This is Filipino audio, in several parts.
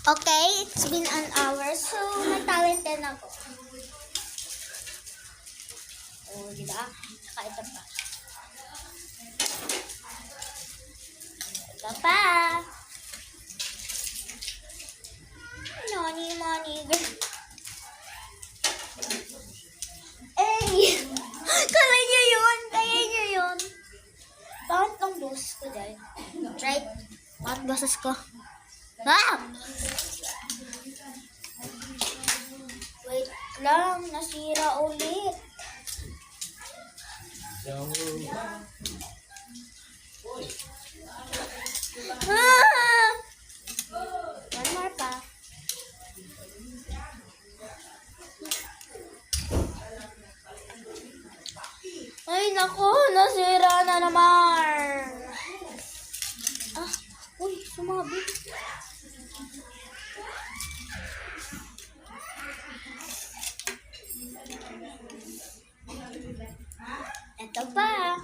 Okay, it's been an hour, so may talent din ako. Oh, diba? Saka ito pa. Ito pa. Money. Eh! Kaya nyo yun. Bakit ang boses ko dahil? Right? Bakit boses ko? Ah! Wait lang, nasira ulit. Ah! One more pa. Ay, naku, nasira na naman. Ah, uy, sumabi. Ito pa.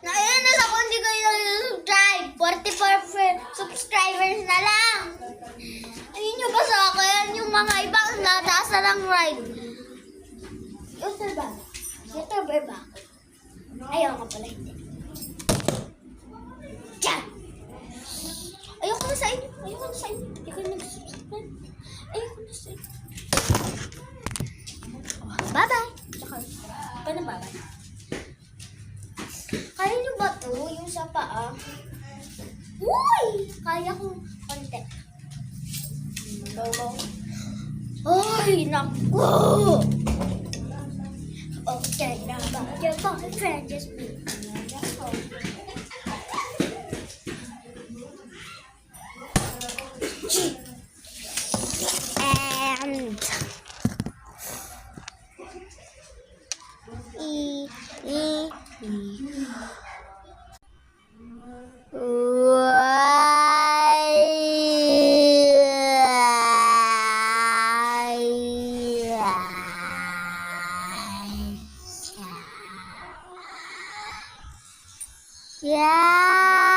Naiinis ako, hindi kayo subscribe. 44 subscribers na lang. Ayun nyo ba sa akin? Yung mga ibang nataasan ng ride. YouTuber ba? Ayaw ka pala, hindi. Diyan! Ayoko na sa inyo. Hindi ko nag-subscribe. Ayoko na sa inyo. Bye-bye! Tsaka, paano bye-bye? Kaya nyo ba ito? Yung sa paa? Uy! Kaya ko konti. Ay, naku! Okay, now about your boyfriend, just me. And yeah.